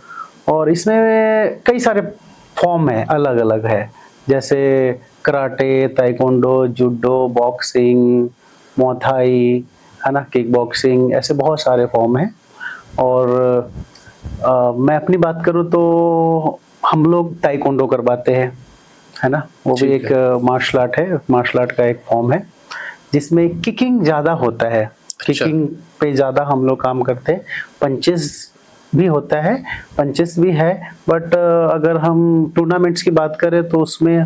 और इसमें कई सारे फॉर्म है, अलग अलग है, जैसे कराटे, ताइक्वांडो, जूडो, बॉक्सिंग, मुआथाई, है ना, किक बॉक्सिंग, ऐसे बहुत सारे फॉर्म हैं। और मैं अपनी बात करूँ तो हम लोग ताइक्वांडो करवाते हैं, है ना, वो भी ठीक एक मार्शल आर्ट है, मार्शल आर्ट का एक फॉर्म है जिसमें किकिंग ज़्यादा होता है। किकिंग पे ज़्यादा हम लोग काम करते हैं। पंचेस भी होता है, पंचेस भी है, बट अगर हम टूर्नामेंट्स की बात करें तो उसमें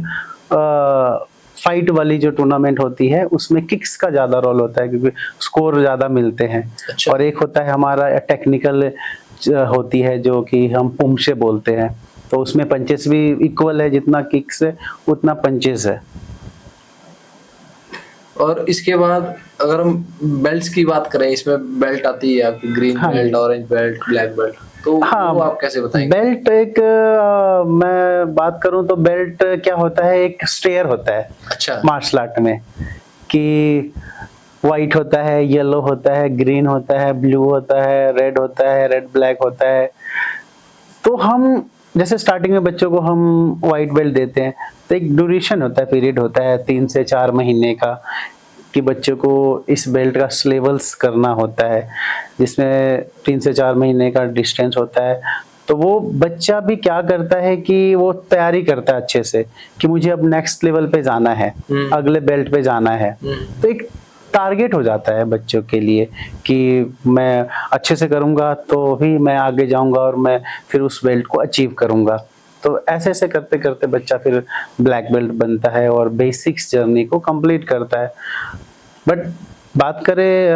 फाइट वाली जो टूर्नामेंट होती है उसमें किक्स का ज़्यादा रोल होता है क्योंकि स्कोर ज़्यादा मिलते हैं। अच्छा। और एक होता है हमारा टेक्निकल होती है जो कि हम पुमशे बोलते हैं, तो उसमें पंचेस भी इक्वल है, जितना किक्स है उतना पंचेस है। और इसके बाद अगर हम बेल्ट्स की बात करें, इसमें बेल्ट आती है आपकी, ग्रीन हाँ बेल्ट, जी। ऑरेंज बेल्ट, ब्लैक बेल्ट, तो हाँ, वो आप कैसे बताएंगे? बेल्ट एक मैं बात करूं तो बेल्ट क्या होता है, एक स्टेयर होता है अच्छा। मार्शल आर्ट में, कि वाइट होता है, येलो होता है, ग्रीन होता है, ब्लू होता है, रेड होता है, रेड ब्लैक होता है। तो हम जैसे स्टार्टिंग में बच्चों को हम वाइट बेल्ट देते हैं तो एक ड्यूरेशन होता है, पीरियड होता है 3 से 4 महीने का, कि बच्चों को इस बेल्ट का लेवल्स करना होता है, जिसमें 3 से 4 महीने का डिस्टेंस होता है। तो वो बच्चा भी क्या करता है कि वो तैयारी करता है अच्छे से कि मुझे अब नेक्स्ट लेवल पे जाना है, अगले बेल्ट पे जाना है। तो एक टारगेट हो जाता है बच्चों के लिए कि मैं अच्छे से करूंगा तो ही मैं आगे जाऊंगा और मैं फिर उस बेल्ट को अचीव करूंगा। तो ऐसे ऐसे करते करते बच्चा फिर ब्लैक बेल्ट बनता है और बेसिक्स जर्नी को कंप्लीट करता है। बट बात करें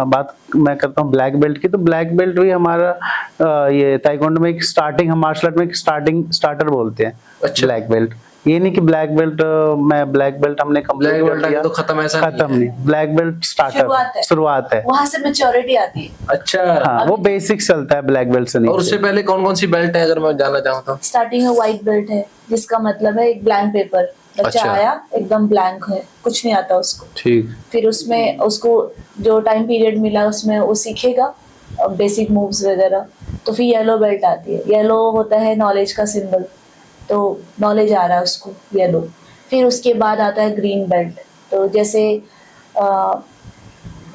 बात मैं करता हूँ ब्लैक बेल्ट की, तो ब्लैक बेल्ट भी हमारा ये ताइक्वांडो में एक स्टार्टिंग, हम मार्शल आर्ट में एक स्टार्टर बोलते हैं। अच्छा। ब्लैक बेल्ट ये नहीं कि ब्लैक बेल्ट मैं ब्लैक बेल्ट हमने कंप्लीट ब्लैक कर बेल्ट लिया तो खत्म, ऐसा खत्म नहीं। ब्लैक बेल्ट स्टार्टर शुरुआत है, वहां से मैच्योरिटी आती है। अच्छा। हाँ, वो बेसिक चलता है ब्लैक बेल्ट से और नीचे। उससे पहले कौन कौन सी बेल्ट है अगर मैं जानना चाहूँ तो? स्टार्टिंग में व्हाइट बेल्ट है, जिसका मतलब है एक ब्लैंक पेपर, बच्चा अच्छा। आया एकदम ब्लैंक है, कुछ नहीं आता उसको। ठीक। फिर उसमें उसको जो टाइम पीरियड मिला उसमें वो सीखेगा बेसिक मूव्स वगैरह। तो फिर येलो बेल्ट आती है, येलो होता है नॉलेज का सिंबल, तो नॉलेज आ रहा है उसको येलो। फिर उसके बाद आता है ग्रीन बेल्ट। तो जैसे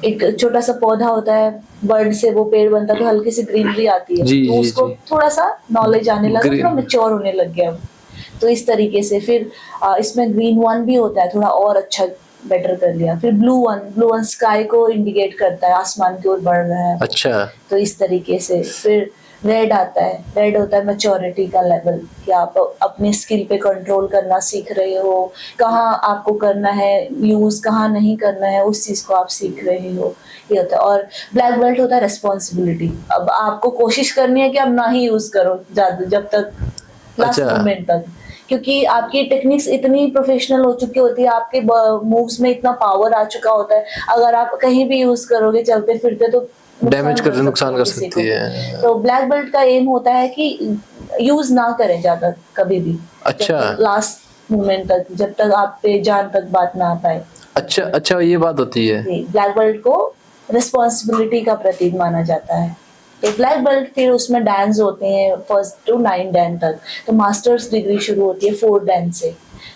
एक छोटा सा पौधा होता है, बर्ड से वो पेड़ बनता है तो हल्की सी ग्रीनरी आती है, जी, तो जी, उसको जी। थोड़ा सा नॉलेज आने लगा, Green। थोड़ा मैच्योर होने लग गया वो। तो इस तरीके से फिर इसमें ग्रीन वन भी होता है, थोड़ा और अच्छा बेटर कर लिया। फिर ब्लू वन स्काई को इंडिकेट करता है, आसमान की ओर बढ़ रहा है। अच्छा। तो इस तरीके से फिर रेड आता है, रेड होता है मैच्योरिटी का लेवल, कि आप अपने स्किल पे कंट्रोल करना सीख रहे हो, कहाँ आपको करना है यूज, कहाँ नहीं करना है, उस चीज को आप सीख रहे हो, ये होता है। और ब्लैक बेल्ट होता है रेस्पॉन्सिबिलिटी, अब आपको कोशिश करनी है कि अब ना ही यूज करो जब तक लास्ट अच्छा। मोमेंट तक, क्योंकि आपकी टेक्निक्स इतनी प्रोफेशनल हो चुकी होती है, आपके मूव्स में इतना पावर आ चुका होता है, अगर आप कहीं भी यूज करोगे चलते फिरते तो डैमेज कर नुकसान कर किसी सकती को। है। तो ब्लैक बेल्ट का एम होता है कि यूज ना करें ज्यादा कभी भी, अच्छा। लास्ट मोमेंट तक, जब तक आप पे जान तक बात ना आ पाए। अच्छा अच्छा, ये बात होती है। ब्लैक बेल्ट को रिस्पॉन्सिबिलिटी का प्रतीक माना जाता है। तो ब्लैक बेल्ट फिर उसमें डैंस होते हैं 1st to 9 डैन तक। तो मास्टर्स डिग्री शुरू होती है 4 डैन से।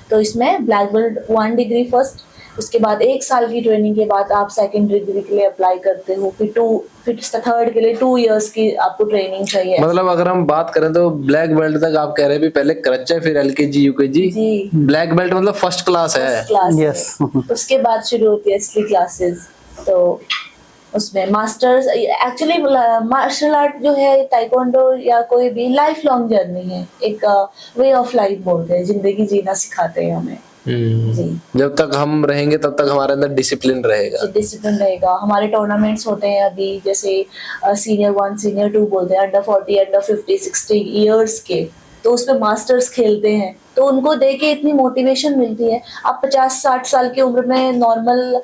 तो इसमें ब्लैक बेल्ट 1 डिग्री फर्स्ट, उसके बाद 1 साल की ट्रेनिंग के बाद आप सेकंड डिग्री के लिए अप्लाई करते हो, फिर थर्ड के लिए 2 इयर्स की आपको ट्रेनिंग चाहिए। मतलब अगर हम बात करें तो ब्लैक बेल्ट तक आप कह रहे हैं भी पहले करच्चा फिर LKG UKG, जी। ब्लैक बेल्ट मतलब फर्स्ट क्लास है। Class Yes। उसके बाद शुरू होती है असली क्लासेस। तो उसमें मास्टर्स, एक्चुअली मार्शल आर्ट जो है ताइक्वांडो या कोई भी लाइफ लॉन्ग जर्नी है, एक वे ऑफ लाइफ बोलते हैं, जिंदगी जीना सिखाते हैं हमें। जी। जब तक हम रहेंगे तब तक हमारे अंदर डिसिप्लिन रहेगा। डिसिप्लिन रहेगा। हमारे टूर्नामेंट्स होते हैं अभी, जैसे सीनियर 1 सीनियर 2 बोलते हैं, अंडर 40 अंडर 50 60 इयर्स के, तो उसमें मास्टर्स खेलते हैं, तो उनको देख के इतनी मोटिवेशन मिलती है। आप 50-60 साल की उम्र में नॉर्मल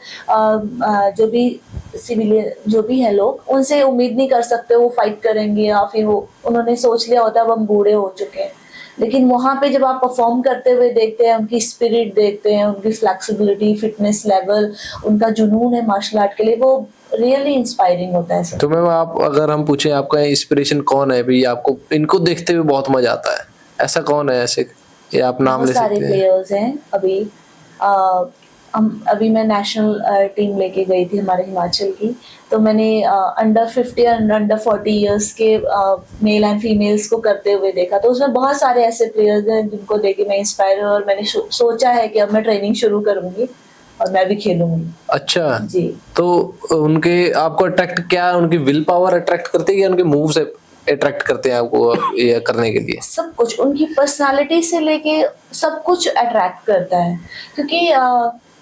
जो भी सिविलियन जो भी है लोग, उनसे उम्मीद नहीं कर सकते वो फाइट करेंगे, या फिर वो उन्होंने सोच लिया होता है अब हम बूढ़े हो चुके हैं। लेकिन वहां पे जब आप परफॉर्म करते हुए देखते हैं, उनकी स्पिरिट देखते हैं, उनकी फ्लेक्सिबिलिटी, फिटनेस लेवल, उनका जुनून है मार्शल आर्ट के लिए, वो रियली इंस्पायरिंग होता है। तो मैम आप अगर हम पूछें आपका इंस्पिरेशन कौन है भी, आपको इनको देखते हुए बहुत मजा आता है, ऐसा कौन है ऐसे, ये आप नाम ले बहुत सारे सकते हैं? प्लेयर्स हैं अभी। अभी मैं नेशनल टीम लेके गई थी हमारे हिमाचल की, तो मैंने अंडर 50 और अंडर 40 इयर्स के मेल एंड फीमेल्स को करते हुए देखा। तो उसमें बहुत सारे ऐसे प्लेयर्स हैं जिनको देख के मैं इंस्पायर हुई और मैंने सोचा है कि अब मैं ट्रेनिंग शुरू करूंगी और मैं भी खेलूंगी। अच्छा जी। तो उनके आपको अट्रैक्ट क्या उनकी विल पावर अट्रैक्ट करती है या उनके मूव से अट्रैक्ट करते हैं आपको ये करने के लिए? सब कुछ, उनकी पर्सनालिटी से लेके सब कुछ अट्रैक्ट करता है, क्योंकि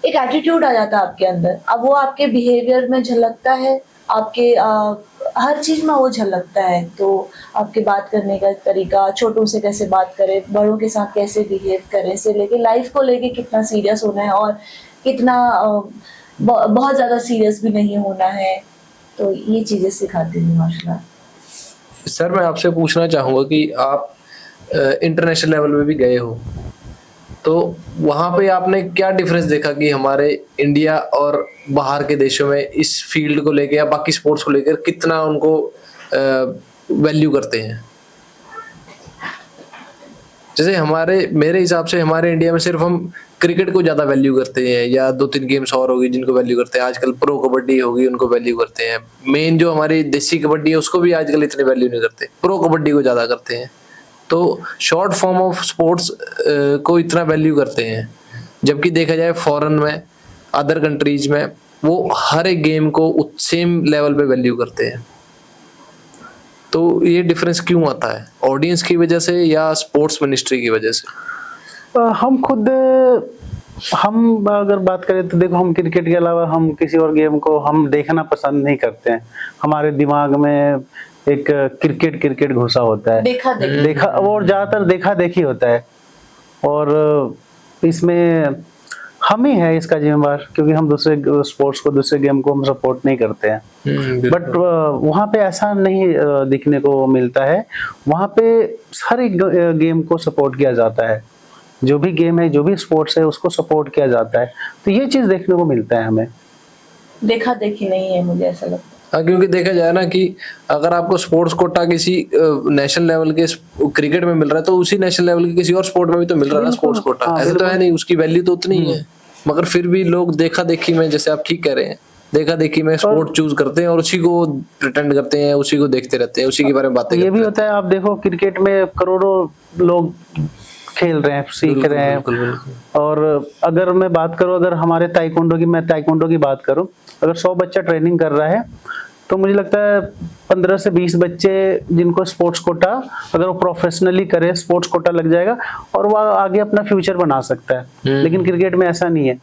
एक एटीट्यूड आ जाता है आपके अंदर। अब वो आपके बिहेवियर में झलकता है, आपके हर चीज में वो झलकता है। तो आपके बात करने का तरीका, छोटों से कैसे बात करें, बड़ों के साथ कैसे बिहेव करें, से लेके लाइफ को लेके कितना सीरियस होना है और कितना बहुत ज्यादा सीरियस भी नहीं होना है। तो ये चीजें सिखाती हूँ मार्शल आर्ट। सर मैं आपसे पूछना चाहूंगा कि आप इंटरनेशनल लेवल पे भी गए हो, तो वहां पे आपने क्या डिफरेंस देखा कि हमारे इंडिया और बाहर के देशों में इस फील्ड को लेकर या बाकी स्पोर्ट्स को लेकर कितना उनको वैल्यू करते हैं? जैसे मेरे हिसाब से हमारे इंडिया में सिर्फ हम क्रिकेट को ज्यादा वैल्यू करते हैं, या 2-3 गेम्स और होगी जिनको वैल्यू करते हैं। आजकल प्रो कबड्डी होगी उनको वैल्यू करते हैं। मेन जो हमारी देसी कबड्डी है उसको भी आजकल इतनी वैल्यू नहीं करते, प्रो कबड्डी को ज्यादा करते हैं। तो शॉर्ट फॉर्म ऑफ स्पोर्ट्स को इतना वैल्यू करते हैं, जबकि देखा जाए फॉरेन में, अदर कंट्रीज में वो हर एक गेम को सेम लेवल पे वैल्यू करते हैं। तो ये डिफरेंस क्यों आता है? ऑडियंस की वजह से या स्पोर्ट्स मिनिस्ट्री की वजह से? हम अगर बात करें तो देखो, हम क्रिकेट के अलावा हम किसी और गेम को हम देखना पसंद नहीं करते हैं। हमारे दिमाग में एक क्रिकेट घुसा होता है, देखा और ज्यादातर देखा देखी होता है, और इसमें हम ही है इसका जिम्मेदार, क्योंकि हम दूसरे स्पोर्ट्स को, दूसरे गेम को हम सपोर्ट नहीं करते हैं। बट वहाँ पे ऐसा नहीं दिखने को मिलता है। वहाँ पे हर एक गेम को सपोर्ट किया जाता है, जो भी गेम है, जो भी स्पोर्ट्स है, उसको सपोर्ट किया जाता है। तो ये चीज देखने को मिलता है हमें। देखा देखी नहीं है, मुझे ऐसा लगता है। हाँ, क्योंकि देखा जाए ना कि अगर आपको स्पोर्ट्स कोटा किसी नेशनल लेवल के क्रिकेट में मिल रहा है, तो उसी नेशनल लेवल के किसी और स्पोर्ट में भी तो मिल रहा है ना स्पोर्ट्स कोटा। ऐसे तो है नहीं, उसकी वैल्यू तो उतनी ही है, मगर फिर भी लोग देखा देखी में, जैसे आप ठीक कह रहे हैं, देखा देखी में स्पोर्ट चूज करते हैं और उसी को प्रिटेंड करते हैं, उसी को देखते रहते हैं, उसी के बारे में बातें करते हैं। ये भी होता है, आप देखो क्रिकेट में करोड़ों लोग खेल रहे हैं, सीख रहे हैं। और अगर मैं बात करूं, अगर हमारे ताइक्वांडो की, मैं ताइक्वांडो की बात करूं, अगर 100 बच्चा ट्रेनिंग कर रहा है, तो मुझे लगता है 15 से 20 बच्चे जिनको स्पोर्ट्स कोटा, अगर वो प्रोफेशनली करे, स्पोर्ट्स कोटा लग जाएगा और वो आगे अपना फ्यूचर बना सकता है। लेकिन क्रिकेट में ऐसा नहीं है,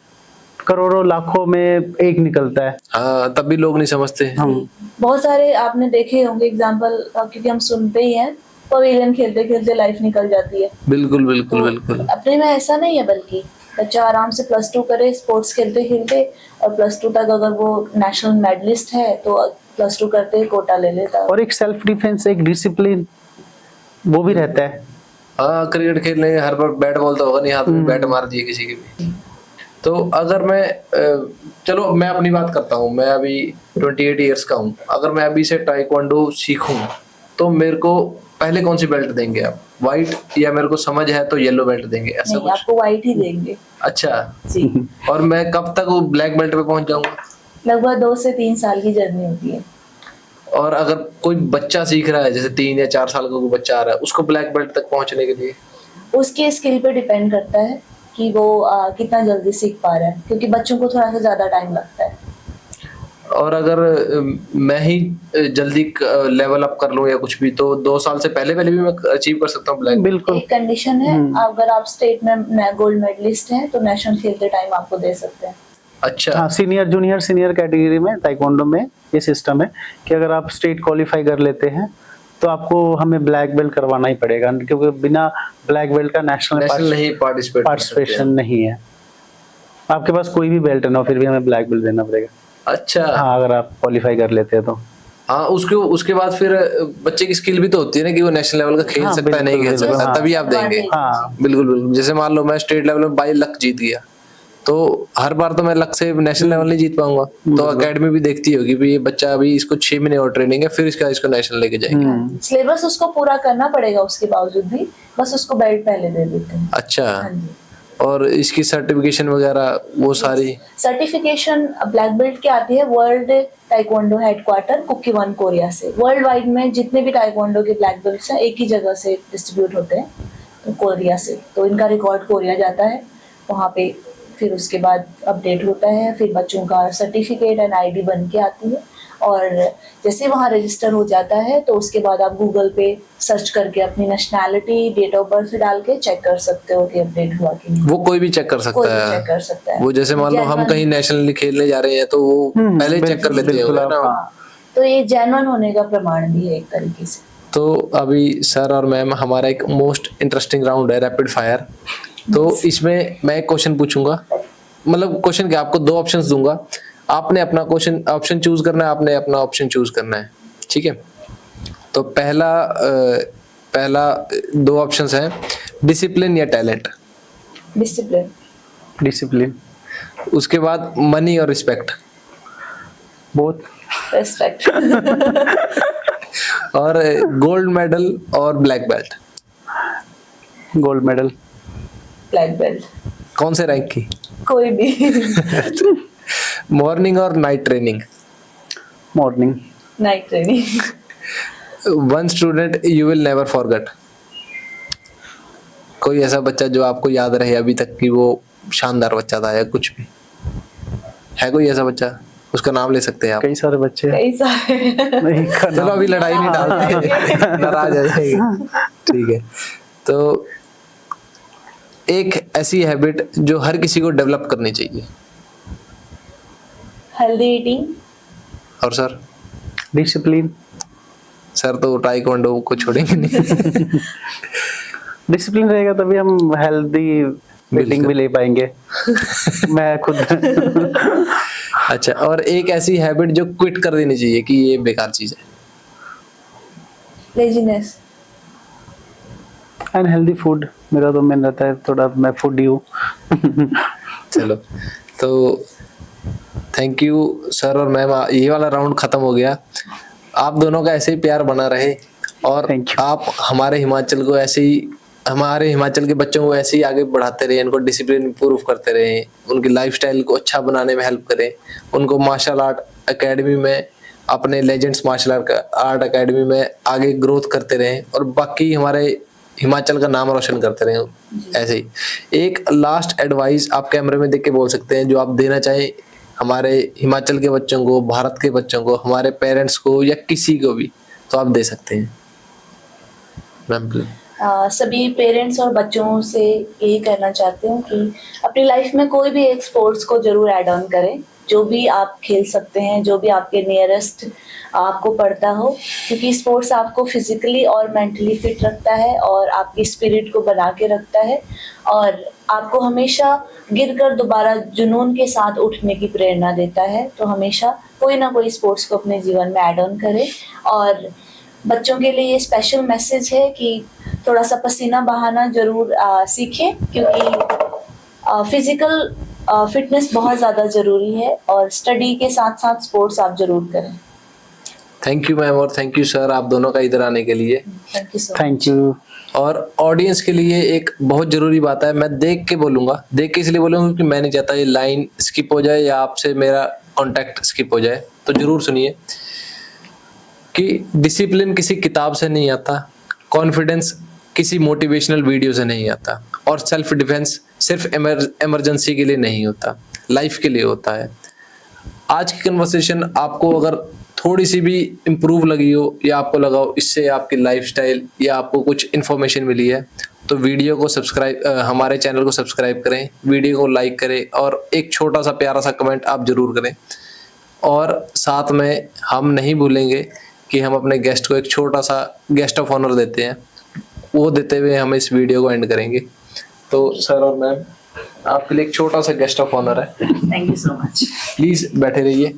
करोड़ों लाखों में एक निकलता है। हाँ, तब भी लोग नहीं समझते। बहुत सारे आपने देखे होंगे एग्जाम्पल, क्योंकि हम सुनते ही हैं, पवेलियन खेलते खेलते लाइफ निकल जाती है। बिल्कुल बिल्कुल बिल्कुल। अपने में ऐसा नहीं है, बल्कि बच्चा आराम से +2 करे स्पोर्ट्स खेलते खेलते, और +2 तक अगर वो नेशनल मेडलिस्ट है तो +2 करते ही कोटा ले लेता है। और एक सेल्फ डिफेंस, एक डिसिप्लिन वो भी रहता है। हाँ, क्रिकेट खेलने हर बार बैट बॉल तो होगा नहीं, हाथ में बैट मार दिए किसी के भी। तो अगर मैं चलो मैं अपनी बात करता हूँ, मैं अभी 28 ईयर्स का हूँ। अगर मैं अभी से टाइक्वांडो सीखूं तो मेरे को पहले कौन सी बेल्ट देंगे आप? व्हाइट, या मेरे को समझ है तो येलो बेल्ट देंगे? ऐसा नहीं, आपको व्हाइट ही देंगे। अच्छा जी। और मैं कब तक वो ब्लैक बेल्ट पे पहुंच जाऊंगा? लगभग 2 से 3 साल की जर्नी होती है। और अगर कोई बच्चा सीख रहा है, जैसे 3 या 4 साल का कोई बच्चा आ रहा है, उसको ब्लैक बेल्ट तक पहुंचने के लिए? उसके स्किल पे डिपेंड करता है कि वो कितना जल्दी सीख पा रहा है, क्योंकि बच्चों को थोड़ा सा ज्यादा टाइम लगता है। और अगर मैं ही जल्दी लेवल अप कर लूं या कुछ भी, तो 2 साल से पहले भी मैं अचीव कर सकता हूँ ब्लैक? बिल्कुल। एक कंडीशन है, अगर आप स्टेट में गोल्ड मेडलिस्ट हैं तो नेशनल खेलते टाइम आपको दे सकते हैं। अच्छा। हाँ, सीनियर, जूनियर, सीनियर कैटेगरी में ताइक्वांडो में ये सिस्टम है कि अगर आप स्टेट क्वालिफाई कर लेते हैं तो आपको हमें ब्लैक बेल्ट करवाना ही पड़ेगा, क्योंकि बिना ब्लैक बेल्ट का नेशनल नहीं पार्टिसिपेशन नहीं है। आपके पास कोई भी बेल्ट ना हो, फिर भी हमें ब्लैक बेल्ट देना पड़ेगा। अच्छा। हाँ, अगर आप क्वालिफाई कर लेते हैं तो। हाँ, उसके बाद फिर बच्चे की स्किल भी तो होती है ना कि वो नेशनल लेवल का खेल सकता है, नहीं खेल सकता, हाँ, तभी आप देंगे। हाँ बिल्कुल बिल्कुल। जैसे मान लो मैं स्टेट लेवल में बाय लक जीत गया, तो हर बार तो मैं लक से नेशनल लेवल नहीं जीत पाऊंगा, तो एकेडमी भी देखती होगी भी ये बच्चा, अभी इसको 6 महीने और ट्रेनिंग है, फिर इसको नेशनल लेके जाएंगे। सिलेबस उसको पूरा करना पड़ेगा, उसके बावजूद भी बस उसको बेल्ट पहले दे देते हैं। अच्छा। हाँ जी। और इसकी सर्टिफिकेशन वगैरह वो सारी? सर्टिफिकेशन ब्लैक बेल्ट की आती है world taekwondo headquarter cookie-one Korea से। वर्ल्ड वाइड में जितने भी ताइक्वांडो के ब्लैक बेल्ट्स हैं एक ही जगह से डिस्ट्रीब्यूट होते हैं, तो कोरिया से। तो इनका रिकॉर्ड कोरिया जाता है, वहाँ पे फिर उसके बाद अपडेट होता है, फिर बच्चों का सर्टिफिकेट एंड आईडी बन के आती है। और जैसे वहाँ रजिस्टर हो जाता है तो उसके बाद आप गूगल पे सर्च करके अपनी नेशनैलिटी, डेट ऑफ बर्थ डाल के चेक कर सकते हो कि अपडेट हुआ कि नहीं। वो कोई भी चेक कर कोई सकता भी है? चेक कर सकता है। वो जैसे मान लो हम Genuine- कहीं नेशनली खेलने जा रहे हैं तो वो पहले ही चेक कर लेते हैं बिल्कुल, ना? हाँ, तो ये जेन्युइन होने का प्रमाण भी है एक तरीके से। तो अभी सर और मैम हमारा एक मोस्ट इंटरेस्टिंग राउंड है रैपिड फायर। तो इसमें मैं एक क्वेश्चन पूछूंगा, मतलब क्वेश्चन क्या, आपको 2 ऑप्शंस दूंगा, आपने अपना क्वेश्चन ऑप्शन चूज करना है, आपने अपना ऑप्शन चूज करना है, ठीक है? तो पहला 2 ऑप्शंस हैं, डिसिप्लिन या टैलेंट। डिसिप्लिन। डिसिप्लिन। उसके बाद मनी और रिस्पेक्ट। बहुत। रेस्पेक्ट। और गोल्ड मेडल और black belt. Gold medal. Black belt. कौन से रैंक की? कोई भी। मॉर्निंग और night training. Morning. Night training. One student you will never forget. कोई ऐसा बच्चा जो आपको याद रहे अभी तक कि वो शानदार बच्चा था, या कुछ भी है कोई ऐसा बच्चा, उसका नाम ले सकते हैं आप? कई सारे बच्चे हैं। कई सारे। नहीं का चलो नाम- अभी लड़ाई नहीं डालते, नाराज आ जाएगी, ठीक है? तो एक ऐसी हैबिट जो हर किसी को डेवलप करनी चाहिए। Healthy eating. और सर? डिसिप्लिन। सर तो टाइकोंडो को छोड़ेंगे नहीं। डिसिप्लिन रहेगा तभी हम हेल्दी मीटिंग भी ले पाएंगे। मैं खुद। अच्छा, और एक ऐसी हैबिट जो क्विट कर देनी चाहिए कि ये बेकार चीज है। लेजीनेस। Unhealthy food. मेरा तो मन रहता है थोड़ा, मैं फूडी हूँ। चलो, तो थैंक यू सर और मैम, ये वाला राउंड खत्म हो गया। आप दोनों का ऐसे ही प्यार बना रहे, और Thank you. आप हमारे हिमाचल को ऐसे ही, हमारे हिमाचल के बच्चों को ऐसे ही आगे बढ़ाते रहे, इनको डिसिप्लिन इंप्रूव करते रहे, उनकी लाइफस्टाइल को अच्छा बनाने में हेल्प करें, उनको मार्शल आर्ट एकेडमी में, अपने लेजेंड्स मार्शल आर्ट एकेडमी में आगे ग्रोथ करते रहें, और बाकी हमारे हिमाचल का नाम रोशन करते रहें ऐसे ही। एक लास्ट एडवाइस आप कैमरे में देख के बोल सकते हैं जो आप देना चाहें हमारे हिमाचल के बच्चों को, भारत के बच्चों को, हमारे पेरेंट्स को, या किसी को भी, तो आप दे सकते हैं मैम प्लीज। सभी पेरेंट्स और बच्चों से यही कहना चाहती हूँ कि अपनी लाइफ में कोई भी एक स्पोर्ट्स को जरूर ऐड ऑन करें, जो भी आप खेल सकते हैं, जो भी आपके नियरेस्ट आपको पड़ता हो, क्योंकि स्पोर्ट्स आपको फिजिकली और मेंटली फिट रखता है और आपकी स्पिरिट को बना के रखता है, और आपको हमेशा गिरकर दोबारा जुनून के साथ उठने की प्रेरणा देता है। तो हमेशा कोई ना कोई स्पोर्ट्स को अपने जीवन में ऐड ऑन करें। और बच्चों के लिए ये स्पेशल मैसेज है कि थोड़ा सा पसीना बहाना जरूर सीखें, क्योंकि फिजिकल फिटनेस बहुत ज़्यादा ज़रूरी है, और स्टडी के साथ साथ स्पोर्ट्स आप जरूर करें। थैंक यू मैम, और थैंक यू सर आप दोनों का इधर आने के लिए। Thank you so much. Thank you. और ऑडियंस के लिए एक बहुत जरूरी बात है, मैं देख के बोलूंगा, देख के इसलिए बोलूंगा क्योंकि मैं नहीं चाहता ये लाइन स्किप हो जाए या आपसे मेरा कांटेक्ट स्किप हो जाए। तो जरूर सुनिए कि डिसिप्लिन किसी किताब से नहीं आता, कॉन्फिडेंस किसी मोटिवेशनल वीडियो से नहीं आता, और सेल्फ डिफेंस सिर्फ इमरजेंसी के लिए नहीं होता, लाइफ के लिए होता है। आज की कन्वर्सेशन आपको अगर थोड़ी सी भी इम्प्रूव लगी हो, या आपको लगा हो इससे आपकी लाइफस्टाइल या आपको कुछ इन्फॉर्मेशन मिली है, तो वीडियो को सब्सक्राइब, हमारे चैनल को सब्सक्राइब करें, वीडियो को लाइक करें, और एक छोटा सा प्यारा सा कमेंट आप जरूर करें। और साथ में हम नहीं भूलेंगे कि हम अपने गेस्ट को एक छोटा सा गेस्ट ऑफ ऑनर देते हैं, वो देते हुए हम इस वीडियो को एंड करेंगे। तो सर और मैम आपके लिए एक छोटा सा गेस्ट ऑफ ऑनर है, thank you so much. Please बैठे रहिए।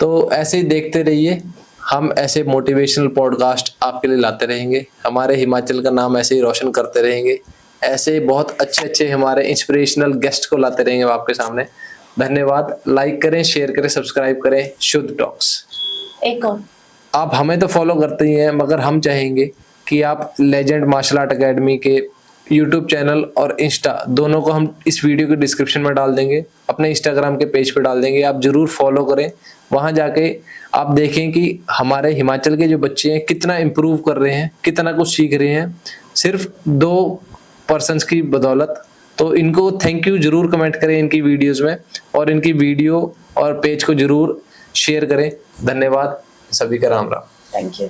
तो ऐसे ही देखते रहिए, हम ऐसे मोटिवेशनल पॉडकास्ट आपके लिए लाते रहेंगे, हमारे हिमाचल का नाम ऐसे ही रोशन करते रहेंगे, ऐसे बहुत अच्छे अच्छे हमारे इंस्पिरेशनल गेस्ट को लाते रहेंगे आपके सामने। धन्यवाद। लाइक करें, शेयर करें, सब्सक्राइब करें शुद्ध टॉक्स। एक और, आप हमें तो फॉलो करते ही हैं, मगर हम चाहेंगे कि आप लेजेंड मार्शल आर्ट एकेडमी के यूट्यूब चैनल और इंस्टा दोनों को हम इस वीडियो के डिस्क्रिप्शन में डाल देंगे, अपने इंस्टाग्राम के पेज पे डाल देंगे, आप जरूर फॉलो करें। वहां जाके आप देखें कि हमारे हिमाचल के जो बच्चे हैं कितना इम्प्रूव कर रहे हैं, कितना कुछ सीख रहे हैं सिर्फ 2 पर्सन्स की बदौलत। तो इनको थैंक यू जरूर कमेंट करें इनकी वीडियोस में, और इनकी वीडियो और पेज को जरूर शेयर करें। धन्यवाद, सभी का राम राम। Thank you.